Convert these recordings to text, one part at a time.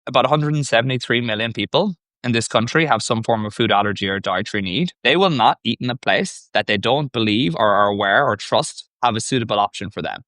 about 173 million people in this country have some form of food allergy or dietary need. They will not eat in a place that they don't believe or are aware or trust have a suitable option for them.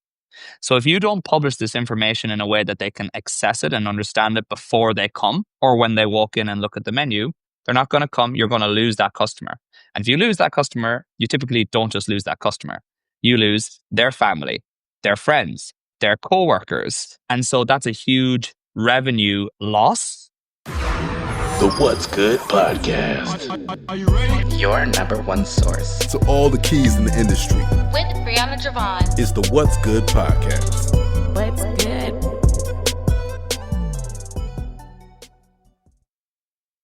So if you don't publish this information in a way that they can access it and understand it before they come or when they walk in and look at the menu, they're not going to come. You're going to lose that customer. And if you lose that customer, you typically don't just lose that customer. You lose their family, their friends, their coworkers. And so that's a huge revenue loss. The What's Good podcast. Are you ready? Your number one source to all the keys in the industry. With Brianna Jovahn. It's the What's Good podcast. What's good?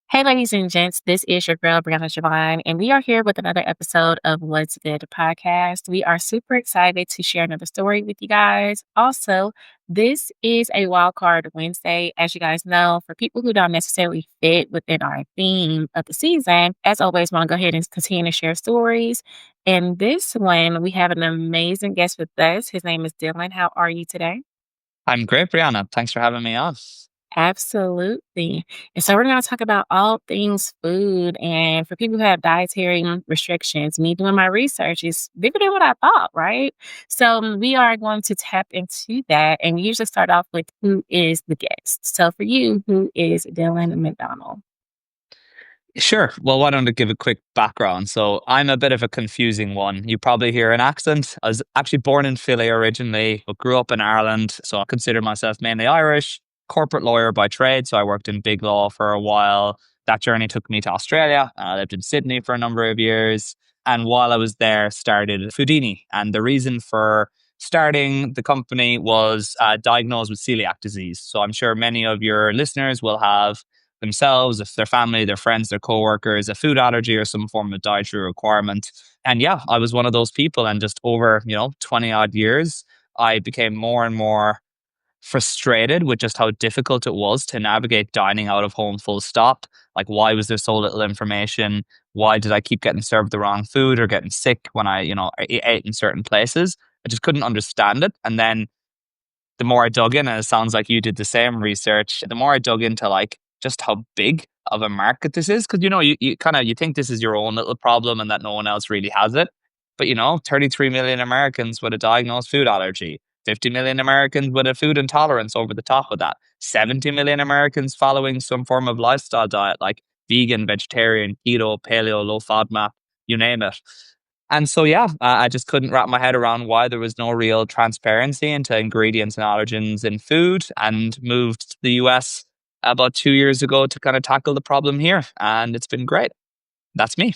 Hey, ladies and gents, this is your girl, Brianna Jovahn, and we are here with another episode of What's Good podcast. We are super excited to share another story with you guys. Also, this is a wildcard Wednesday, as you guys know, for people who don't necessarily fit within our theme of the season. As always, want to go ahead and continue to share stories. And this one, we have an amazing guest with us. His name is Dylan. How are you today? I'm great, Brianna. Thanks for having me on. Absolutely. And so we're going to talk about all things food. And for people who have dietary restrictions, me doing my research is bigger than what I thought, right? So we are going to tap into that. And we usually start off with who is the guest. So for you, who is Dylan McDonnell? Sure. Well, why don't I give a quick background? So I'm a bit of a confusing one. You probably hear an accent. I was actually born in Philly originally, but grew up in Ireland. So I consider myself mainly Irish. Corporate lawyer by trade, so I worked in big law for a while. That journey took me to Australia. I lived in Sydney for a number of years. And while I was there, started Foodini. And the reason for starting the company was diagnosed with celiac disease. So I'm sure many of your listeners will have themselves, if their family, their friends, their coworkers, a food allergy or some form of dietary requirement. And yeah, I was one of those people. And just over, 20 odd years, I became more and more frustrated with just how difficult it was to navigate dining out of home full stop. Like, why was there so little information? Why did I keep getting served the wrong food or getting sick when I ate in certain places? I just couldn't understand it. And then the more I dug in, and it sounds like you did the same research, the more I dug into like just how big of a market this is. Because, you think this is your own little problem and that no one else really has it. But, 33 million Americans with a diagnosed food allergy. 50 million Americans with a food intolerance over the top of that. 70 million Americans following some form of lifestyle diet like vegan, vegetarian, keto, paleo, low FODMAP, you name it. And so, I just couldn't wrap my head around why there was no real transparency into ingredients and allergens in food, and moved to the US about 2 years ago to kind of tackle the problem here. And it's been great. That's me.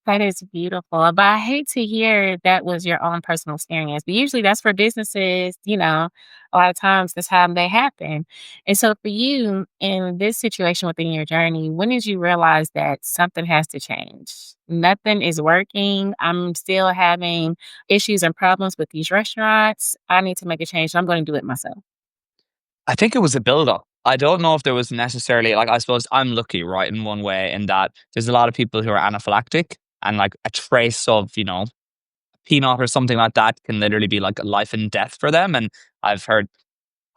That is beautiful. But I hate to hear that was your own personal experience. But usually that's for businesses, a lot of times that's how they happen. And so for you in this situation within your journey, when did you realize that something has to change? Nothing is working. I'm still having issues and problems with these restaurants. I need to make a change. I'm going to do it myself. I think it was a build-up. I don't know if there was necessarily, I suppose I'm lucky, right, in one way, in that there's a lot of people who are anaphylactic. And like a trace of, peanut or something like that can literally be like a life and death for them. And I've heard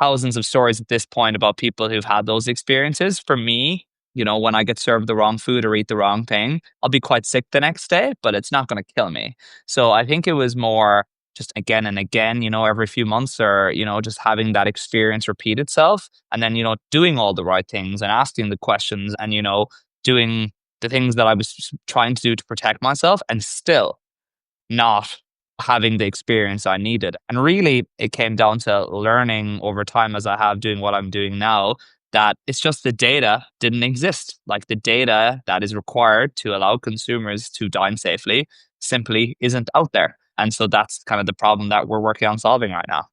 thousands of stories at this point about people who've had those experiences. For me, when I get served the wrong food or eat the wrong thing, I'll be quite sick the next day, but it's not going to kill me. So I think it was more just again and again, every few months, or, just having that experience repeat itself. And then, doing all the right things and asking the questions and, doing the things that I was trying to do to protect myself, and still not having the experience I needed. And really, it came down to learning over time, as I have doing what I'm doing now, that it's just the data didn't exist. Like, the data that is required to allow consumers to dine safely simply isn't out there. And so that's kind of the problem that we're working on solving right now.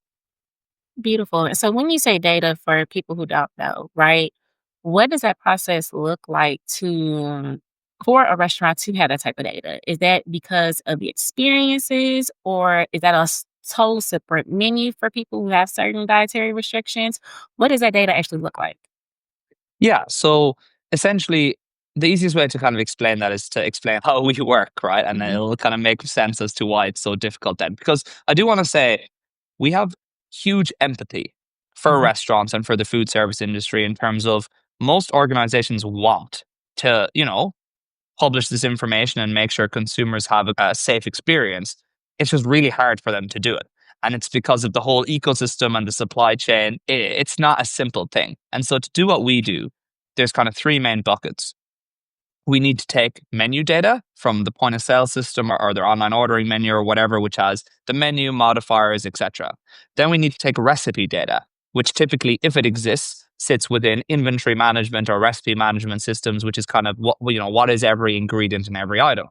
Beautiful. And so when you say data, for people who don't know, right? What does that process look like for a restaurant to have that type of data? Is that because of the experiences, or is that a whole separate menu for people who have certain dietary restrictions? What does that data actually look like? Yeah. So essentially, the easiest way to kind of explain that is to explain how we work, right? And then it'll kind of make sense as to why it's so difficult then. Because I do want to say we have huge empathy for restaurants and for the food service industry in terms of most organizations want to, publish this information and make sure consumers have a safe experience. It's just really hard for them to do it. And it's because of the whole ecosystem and the supply chain. It's not a simple thing. And so to do what we do, there's kind of three main buckets. We need to take menu data from the point of sale system or their online ordering menu or whatever, which has the menu, modifiers, etc. Then we need to take recipe data, which typically, if it exists, sits within inventory management or recipe management systems, which is kind of what is every ingredient in every item.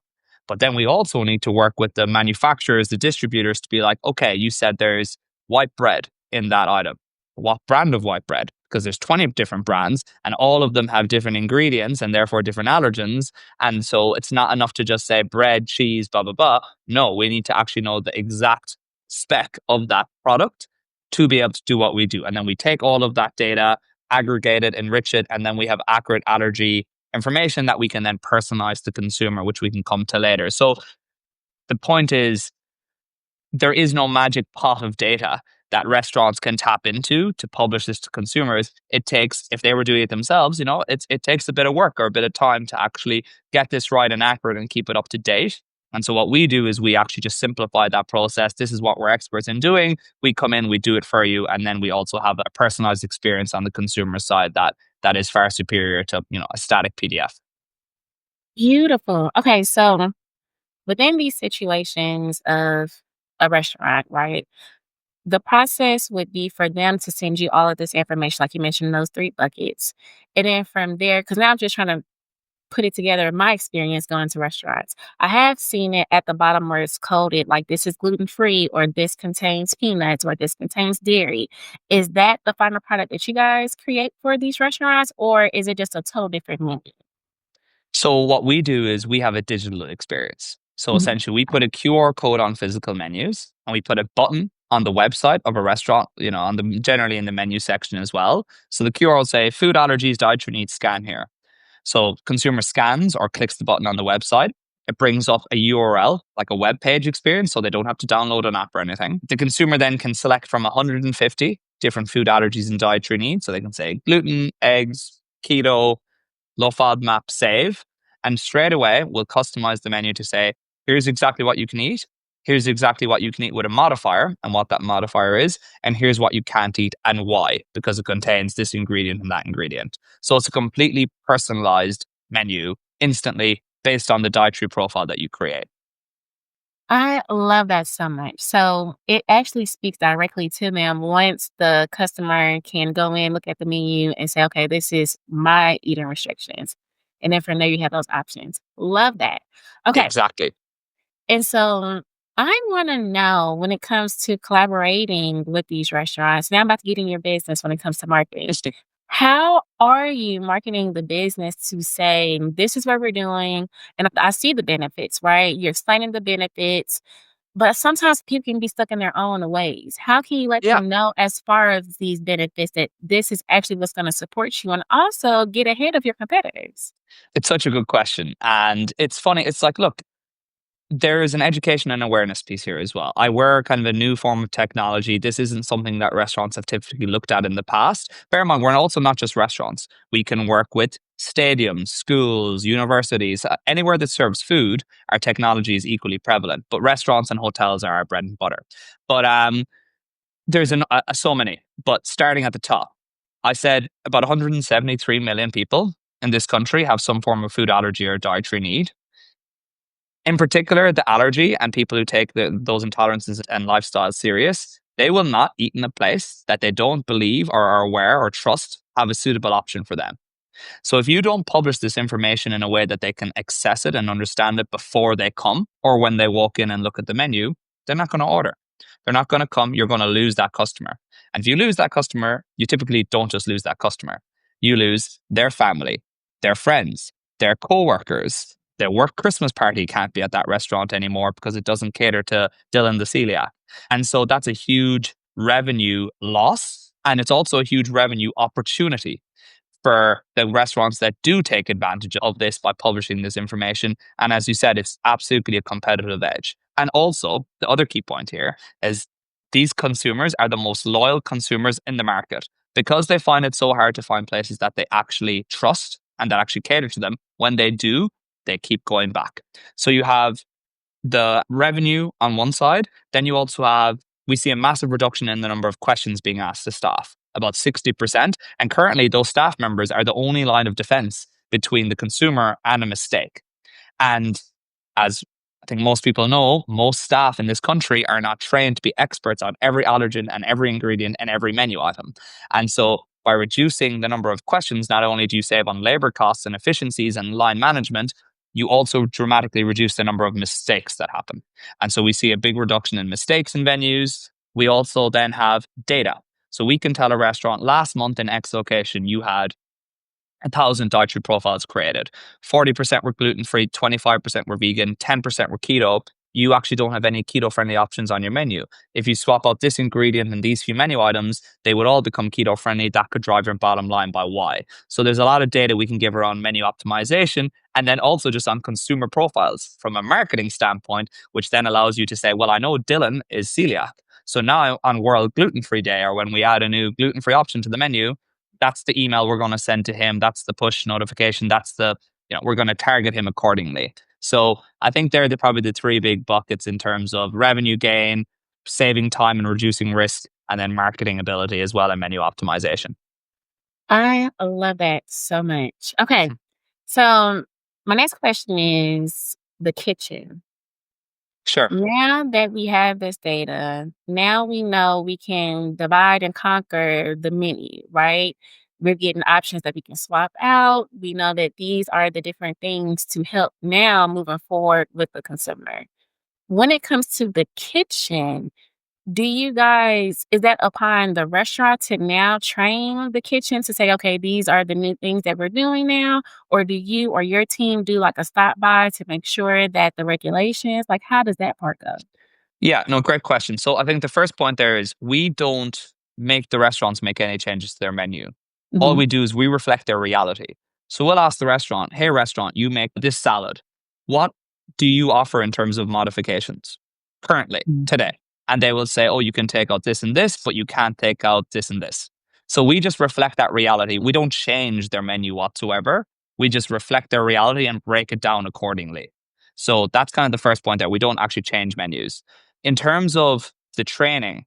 But then we also need to work with the manufacturers, the distributors to be like, okay, you said there's white bread in that item. What brand of white bread? Because there's 20 different brands and all of them have different ingredients and therefore different allergens. And so it's not enough to just say bread, cheese, blah, blah, blah. No, we need to actually know the exact spec of that product to be able to do what we do. And then we take all of that data, aggregate it, enrich it, and then we have accurate allergy information that we can then personalize to the consumer, which we can come to later. So the point is, there is no magic pot of data that restaurants can tap into to publish this to consumers. It takes, if they were doing it themselves, it takes a bit of work or a bit of time to actually get this right and accurate and keep it up to date. And so what we do is we actually just simplify that process. This is what we're experts in doing. We come in, we do it for you. And then we also have a personalized experience on the consumer side that is far superior to, a static PDF. Beautiful. Okay, so within these situations of a restaurant, right? The process would be for them to send you all of this information, like you mentioned, in those three buckets. And then from there, because now I'm just trying to put it together in my experience going to restaurants. I have seen it at the bottom where it's coded like this is gluten free or this contains peanuts or this contains dairy. Is that the final product that you guys create for these restaurants, or is it just a total different menu? So what we do is we have a digital experience. So Mhm. essentially we put a QR code on physical menus and we put a button on the website of a restaurant, generally in the menu section as well. So the QR will say food allergies, dietary needs, scan here. So consumer scans or clicks the button on the website. It brings up a URL, like a web page experience, so they don't have to download an app or anything. The consumer then can select from 150 different food allergies and dietary needs. So they can say gluten, eggs, keto, low FODMAP, save. And straight away, we'll customize the menu to say, here's exactly what you can eat. Here's exactly what you can eat with a modifier and what that modifier is. And here's what you can't eat and why, because it contains this ingredient and that ingredient. So it's a completely personalized menu instantly based on the dietary profile that you create. I love that so much. So it actually speaks directly to them once the customer can go in, look at the menu, and say, okay, this is my eating restrictions. And then from there, you have those options. Love that. Okay. Exactly. And so I want to know when it comes to collaborating with these restaurants. Now I'm about to get in your business when it comes to marketing. How are you marketing the business to say, this is what we're doing? And I see the benefits, right? You're explaining the benefits, but sometimes people can be stuck in their own ways. How can you let Yeah. them know as far as these benefits that this is actually what's going to support you and also get ahead of your competitors? It's such a good question. And it's funny. It's like, look, there is an education and awareness piece here as well. I wear kind of a new form of technology. This isn't something that restaurants have typically looked at in the past. Bear in mind, we're also not just restaurants. We can work with stadiums, schools, universities, anywhere that serves food. Our technology is equally prevalent, but restaurants and hotels are our bread and butter. But there's so many. But starting at the top, I said about 173 million people in this country have some form of food allergy or dietary need. In particular, the allergy and people who take those intolerances and lifestyles serious, they will not eat in a place that they don't believe or are aware or trust have a suitable option for them. So if you don't publish this information in a way that they can access it and understand it before they come or when they walk in and look at the menu, they're not going to order. They're not going to come. You're going to lose that customer. And if you lose that customer, you typically don't just lose that customer. You lose their family, their friends, their coworkers. Their work Christmas party can't be at that restaurant anymore because it doesn't cater to Dylan the Celiac. And so that's a huge revenue loss. And it's also a huge revenue opportunity for the restaurants that do take advantage of this by publishing this information. And as you said, it's absolutely a competitive edge. And also, the other key point here is these consumers are the most loyal consumers in the market because they find it so hard to find places that they actually trust and that actually cater to them. When they do, they keep going back. So you have the revenue on one side, then you also have, we see a massive reduction in the number of questions being asked to staff, about 60%. And currently, those staff members are the only line of defense between the consumer and a mistake. And as I think most people know, most staff in this country are not trained to be experts on every allergen and every ingredient and every menu item. And so by reducing the number of questions, not only do you save on labor costs and efficiencies and line management, you also dramatically reduce the number of mistakes that happen. And so we see a big reduction in mistakes in venues. We also then have data. So we can tell a restaurant last month in X location, you had 1,000 dietary profiles created. 40% were gluten-free, 25% were vegan, 10% were keto. You actually don't have any keto-friendly options on your menu. If you swap out this ingredient and these few menu items, they would all become keto-friendly. That could drive your bottom line by Y. So there's a lot of data we can give around menu optimization, and then also just on consumer profiles from a marketing standpoint, which then allows you to say, well, I know Dylan is celiac. So now on World Gluten-Free Day, or when we add a new gluten-free option to the menu, that's the email we're going to send to him. That's the push notification. That's the, we're going to target him accordingly. So I think they're probably the three big buckets in terms of revenue gain, saving time and reducing risk, and then marketing ability as well and menu optimization. I love that so much. Okay. So my next question is the kitchen. Sure. Now that we have this data, now we know we can divide and conquer the menu, right? We're getting options that we can swap out. We know that these are the different things to help now moving forward with the consumer. When it comes to the kitchen, do you guys, is that upon the restaurant to now train the kitchen to say, okay, these are the new things that we're doing now? Or do you or your team do like a stop by to make sure that the regulations, like how does that part go? Yeah, no, great question. So I think the first point there is we don't make the restaurants make any changes to their menu. All Hmm. we do is we reflect their reality. So we'll ask the restaurant, hey, restaurant, you make this salad. What do you offer in terms of modifications currently, today? And they will say, oh, you can take out this and this, but you can't take out this and this. So we just reflect that reality. We don't change their menu whatsoever. We just reflect their reality and break it down accordingly. So that's kind of the first point there. We don't actually change menus. In terms of the training,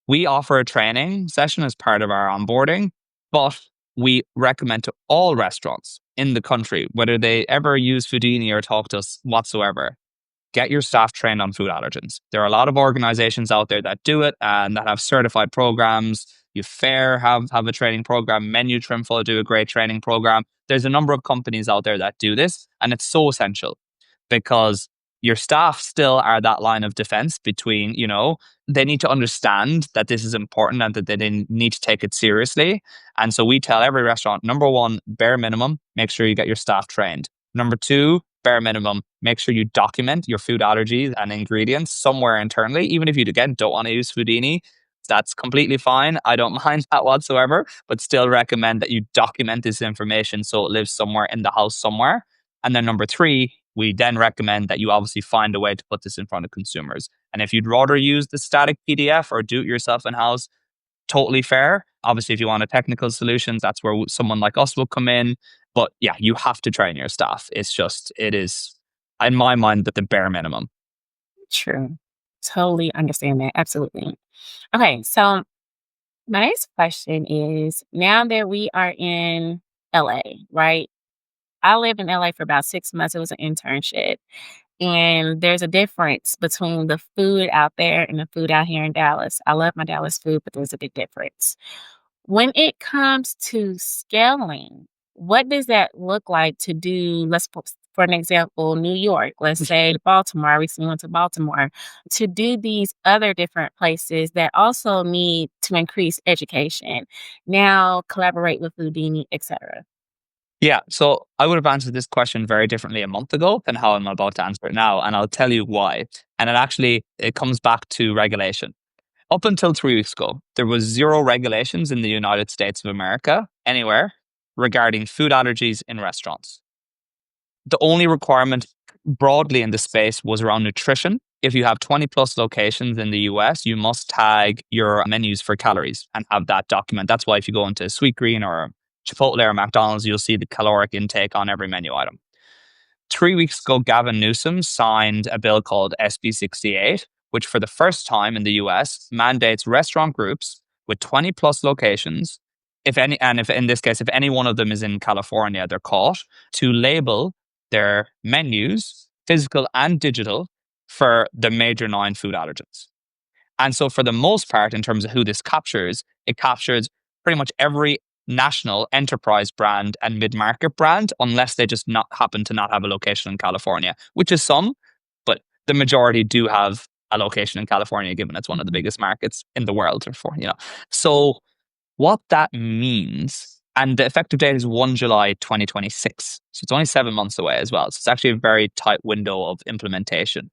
we offer a training session as part of our onboarding, but we recommend to all restaurants in the country, whether they ever use Foodini or talk to us whatsoever, get your staff trained on food allergens. There are a lot of organizations out there that do it and that have certified programs. You Fair have a training program. Menu Trimful do a great training program. There's a number of companies out there that do this, and it's so essential because your staff still are that line of defense between, they need to understand that this is important and that they need to take it seriously. And so we tell every restaurant, number one, bare minimum, make sure you get your staff trained. Number two, bare minimum, make sure you document your food allergies and ingredients somewhere internally. Even if you, again, don't want to use Foodini, that's completely fine. I don't mind that whatsoever, but still recommend that you document this information so it lives somewhere in the house somewhere. And then number three, we then recommend that you obviously find a way to put this in front of consumers. And if you'd rather use the static PDF or do it yourself in-house, totally fair. Obviously, if you want a technical solution, that's where someone like us will come in. But yeah, you have to train your staff. It is, in my mind, the bare minimum. True. Totally understand that. Absolutely. Okay. So my next question is now that we are in LA, right? I lived in LA for about 6 months. It was an internship. And there's a difference between the food out there and the food out here in Dallas. I love my Dallas food, but there's a big difference. When it comes to scaling, what does that look like to do? Let's put, for an example, New York, let's say Baltimore. I recently went to Baltimore to do these other different places that also need to increase education. Now collaborate with Foodini, etc. Yeah, so I would have answered this question very differently a month ago than how I'm about to answer it now, and I'll tell you why. And it comes back to regulation. Up until 3 weeks ago, there was zero regulations in the United States of America, anywhere, regarding food allergies in restaurants. The only requirement broadly in the space was around nutrition if you have 20 plus locations in the US, you must tag your menus for calories and have that document. That's why if you go into Sweetgreen or Chipotle or McDonald's, you'll see the caloric intake on every menu item. 3 weeks ago, Gavin Newsom signed a bill called SB 68, which for the first time in the US mandates restaurant groups with 20 plus locations, if any, and if in this case, if any one of them is in California, they're caught, to label their menus, physical and digital, for the major 9 food allergens. And so, for the most part, in terms of who this captures, it captures pretty much every national enterprise brand and mid-market brand, unless they just not happen to not have a location in California, which is some, but the majority do have a location in California, given it's one of the biggest markets in the world. Therefore, so what that means, and the effective date is 1 July 2026, so it's only 7 months away as well. So it's actually a very tight window of implementation.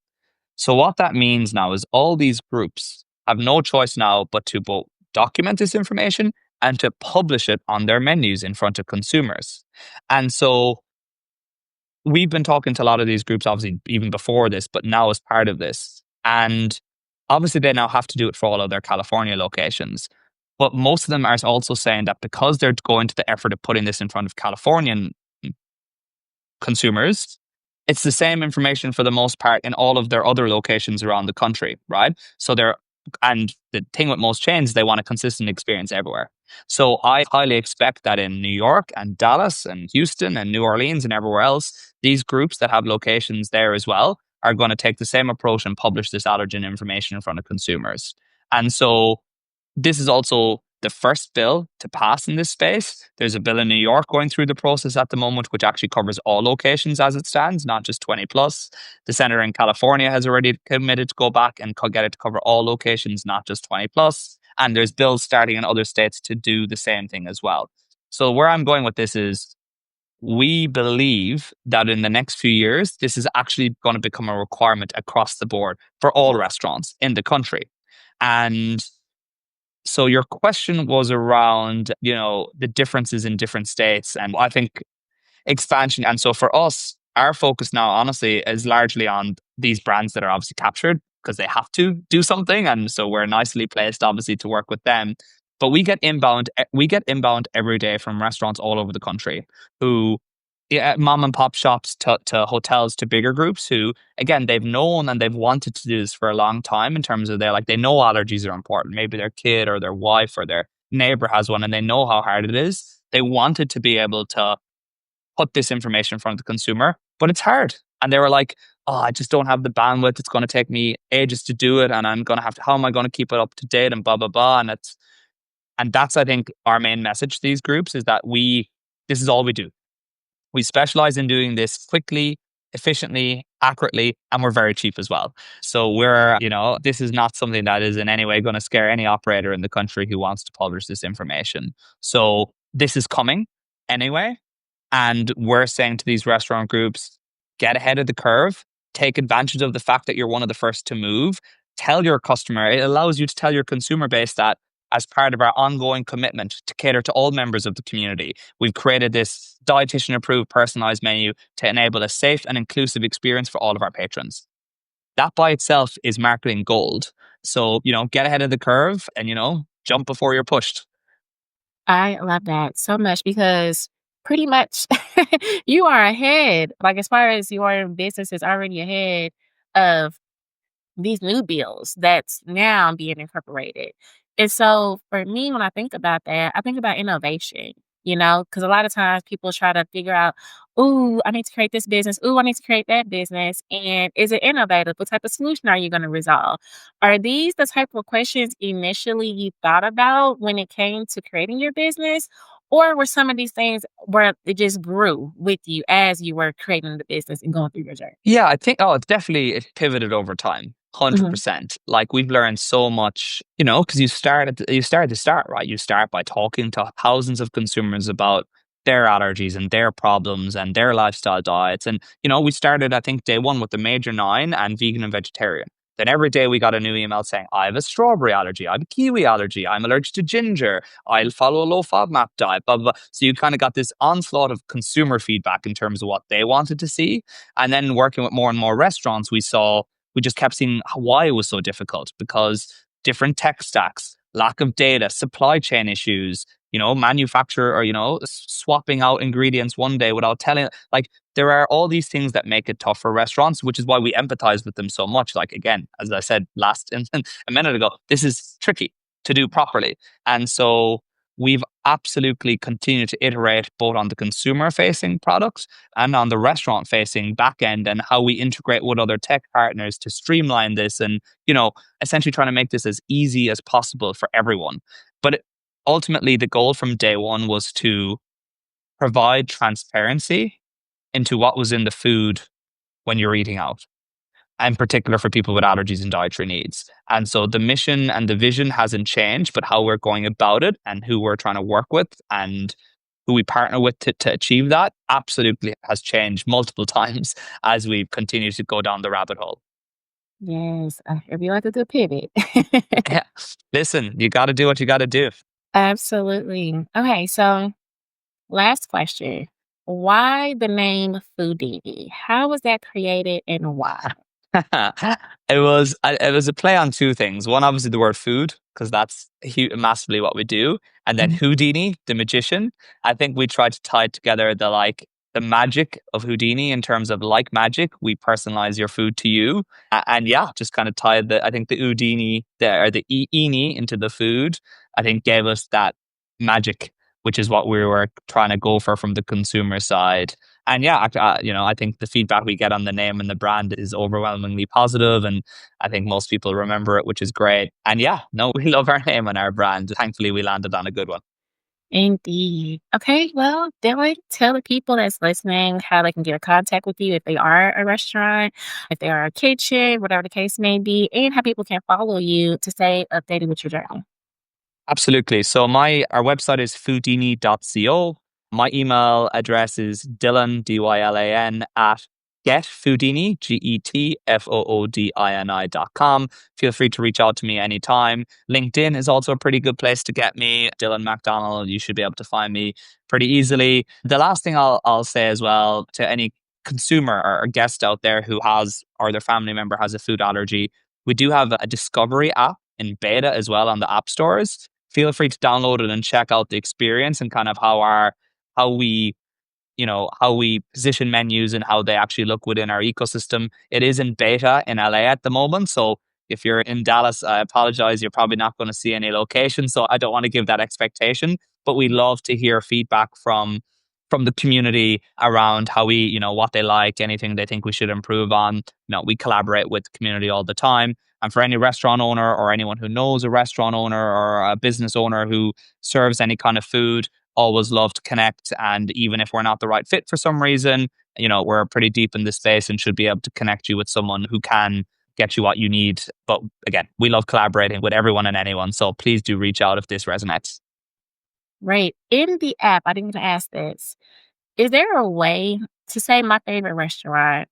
So what that means now is all these groups have no choice now but to both document this information and to publish it on their menus in front of consumers. And so we've been talking to a lot of these groups, obviously, even before this, but now as part of this. And obviously, they now have to do it for all of their California locations. But most of them are also saying that because they're going to the effort of putting this in front of Californian consumers, it's the same information for the most part in all of their other locations around the country, right? And the thing with most chains, they want a consistent experience everywhere. So I highly expect that in New York and Dallas and Houston and New Orleans and everywhere else, these groups that have locations there as well are going to take the same approach and publish this allergen information in front of consumers. And so this is also the first bill to pass in this space. There's a bill in New York going through the process at the moment, which actually covers all locations as it stands, not just 20 plus. The senator in California has already committed to go back and get it to cover all locations, not just 20 plus. And there's bills starting in other states to do the same thing as well. So where I'm going with this is, we believe that in the next few years, this is actually going to become a requirement across the board for all restaurants in the country. And so your question was around, the differences in different states. And I think expansion. And so for us, our focus now, honestly, is largely on these brands that are obviously captured because they have to do something. And so we're nicely placed, obviously, to work with them. But we get inbound every day from restaurants all over the country who, mom and pop shops to hotels to bigger groups who, again, they've known and they've wanted to do this for a long time in terms of they know allergies are important. Maybe their kid or their wife or their neighbor has one and they know how hard it is. They wanted to be able to put this information in front of the consumer, but it's hard. And they were like, oh, I just don't have the bandwidth. It's going to take me ages to do it. And I'm going to have to, how am I going to keep it up to date and blah, blah, blah. And that's, I think, our main message to these groups is that this is all we do. We specialize in doing this quickly, efficiently, accurately, and we're very cheap as well. So this is not something that is in any way going to scare any operator in the country who wants to publish this information. So this is coming anyway. And we're saying to these restaurant groups, get ahead of the curve, take advantage of the fact that you're one of the first to move, tell your customer, it allows you to tell your consumer base that as part of our ongoing commitment to cater to all members of the community, we've created this dietitian-approved personalized menu to enable a safe and inclusive experience for all of our patrons. That by itself is marketing gold. So, get ahead of the curve and, jump before you're pushed. I love that so much because pretty much you are ahead. Like, as far as your business is already ahead of these new bills that's now being incorporated. And so for me, when I think about that, I think about innovation, because a lot of times people try to figure out, ooh, I need to create this business. Ooh, I need to create that business. And is it innovative? What type of solution are you going to resolve? Are these the type of questions initially you thought about when it came to creating your business? Or were some of these things where it just grew with you as you were creating the business and going through your journey? Yeah, I think, it pivoted over time. 100%. Like, we've learned so much, because you start to start, right? You start by talking to thousands of consumers about their allergies and their problems and their lifestyle diets. And, we started, I think, day one with the major 9 and vegan and vegetarian. Then every day we got a new email saying, I have a strawberry allergy, I have a kiwi allergy, I'm allergic to ginger, I'll follow a low FODMAP diet, blah, blah, blah. So you kind of got this onslaught of consumer feedback in terms of what they wanted to see. And then working with more and more restaurants, we saw we just kept seeing why it was so difficult, because different tech stacks, lack of data, supply chain issues, manufacturer or, swapping out ingredients one day without telling, like, there are all these things that make it tough for restaurants, which is why we empathize with them so much. Like, again, as I said a minute ago, this is tricky to do properly. And so we've absolutely continued to iterate both on the consumer facing products and on the restaurant facing back end, and how we integrate with other tech partners to streamline this and, essentially trying to make this as easy as possible for everyone. But ultimately, the goal from day one was to provide transparency into what was in the food when you're eating out, in particular for people with allergies and dietary needs. And so the mission and the vision hasn't changed, but how we're going about it and who we're trying to work with and who we partner with to achieve that absolutely has changed multiple times as we continue to go down the rabbit hole. Yes, if you like to do a pivot. Yeah. Listen, you got to do what you got to do. Absolutely. Okay, so last question. Why the name Foodini? How was that created and why? It was a play on two things. One, obviously, the word food, because that's massively what we do, and then Mhm. Houdini, the magician. I think we tried to tie together the magic of Houdini in terms of, like magic, we personalize your food to you, and yeah, just kind of tied the Houdini or the Eini into the food. I think gave us that magic, which is what we were trying to go for from the consumer side. And yeah, I think the feedback we get on the name and the brand is overwhelmingly positive, and I think most people remember it, which is great. And yeah, no, we love our name and our brand. Thankfully, we landed on a good one. Indeed. Okay, well, Dylan, tell the people that's listening how they can get in contact with you if they are a restaurant, if they are a kitchen, whatever the case may be, and how people can follow you to stay updated with your journey. Absolutely. So our website is foodini.co. My email address is Dylan, Dylan, at getfoodini, GETFOODINI.com. Feel free to reach out to me anytime. LinkedIn is also a pretty good place to get me. Dylan McDonnell, you should be able to find me pretty easily. The last thing I'll say as well to any consumer or guest out there who has, or their family member has, a food allergy, we do have a discovery app in beta as well on the app stores. Feel free to download it and check out the experience and kind of how we how we position menus and how they actually look within our ecosystem. It is in beta in LA at the moment, so if you're in Dallas, I apologize, you're probably not going to see any location, so I don't want to give that expectation, but we love to hear feedback from the community around how what they like, anything they think we should improve on. We collaborate with the community all the time. And for any restaurant owner or anyone who knows a restaurant owner or a business owner who serves any kind of food, always love to connect. And even if we're not the right fit for some reason, we're pretty deep in this space and should be able to connect you with someone who can get you what you need. But again, we love collaborating with everyone and anyone. So please do reach out if this resonates. Right. In the app, I didn't even ask this. Is there a way to say my favorite restaurant?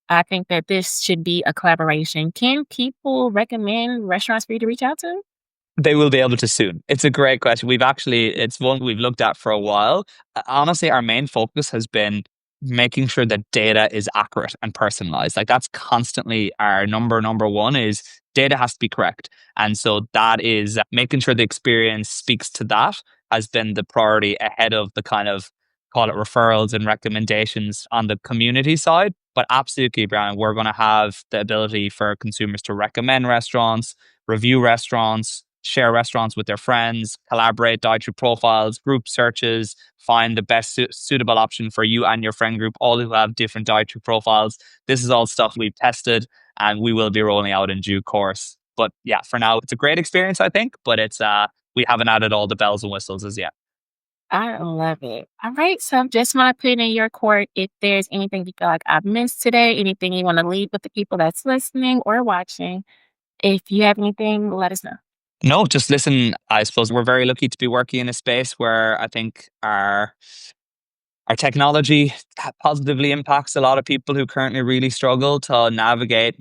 I think that this should be a collaboration. Can people recommend restaurants for you to reach out to? They will be able to soon. It's a great question. It's one we've looked at for a while. Honestly, our main focus has been making sure that data is accurate and personalized. Like, that's constantly our number one is data has to be correct. And so that is making sure the experience speaks to that has been the priority ahead of the kind of, call it, referrals and recommendations on the community side. But absolutely, Brian, we're going to have the ability for consumers to recommend restaurants, review restaurants, share restaurants with their friends, collaborate dietary profiles, group searches, find the best suitable option for you and your friend group, all who have different dietary profiles. This is all stuff we've tested and we will be rolling out in due course. But yeah, for now, it's a great experience, I think, but we haven't added all the bells and whistles as yet. I love it. All right. So just want to put it in your court. If there's anything you feel like I've missed today, anything you want to leave with the people that's listening or watching, if you have anything, let us know. No, just listen. I suppose we're very lucky to be working in a space where I think our technology positively impacts a lot of people who currently really struggle to navigate,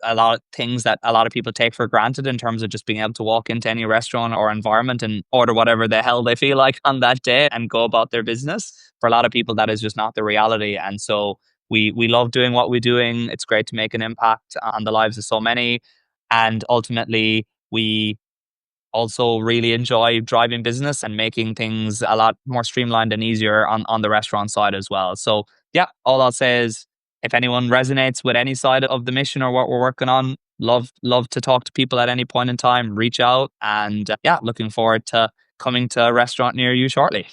a lot of things that a lot of people take for granted in terms of just being able to walk into any restaurant or environment and order whatever the hell they feel like on that day and go about their business. For a lot of people, that is just not the reality. And so we love doing what we're doing. It's great to make an impact on the lives of so many. And ultimately, we also really enjoy driving business and making things a lot more streamlined and easier on the restaurant side as well. So yeah, all I'll say is if anyone resonates with any side of the mission or what we're working on, love to talk to people at any point in time, reach out. And yeah, looking forward to coming to a restaurant near you shortly.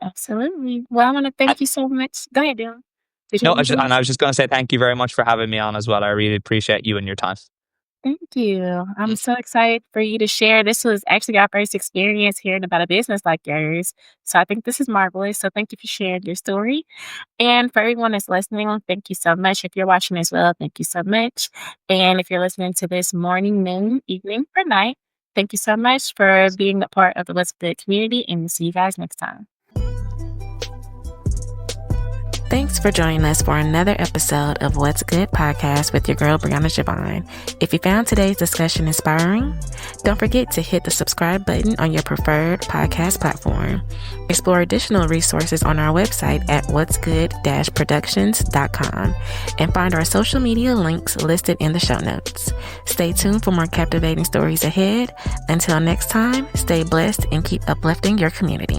Absolutely. Well, I want to thank you so much. Go ahead, Dylan. Did you No, have anything and else? I was just going to say thank you very much for having me on as well. I really appreciate you and your time. Thank you. I'm Mm. so excited for you to share. This was actually our first experience hearing about a business like yours. So I think this is marvelous. So thank you for sharing your story. And for everyone that's listening, thank you so much. If you're watching as well, thank you so much. And if you're listening to this morning, noon, evening, or night, thank you so much for being a part of the What's Good community. And we'll see you guys next time. Thanks for joining us for another episode of What's Good podcast with your girl, Brianna Jovahn. If you found today's discussion inspiring, don't forget to hit the subscribe button on your preferred podcast platform. Explore additional resources on our website at whatsgood-productions.com and find our social media links listed in the show notes. Stay tuned for more captivating stories ahead. Until next time, stay blessed and keep uplifting your community.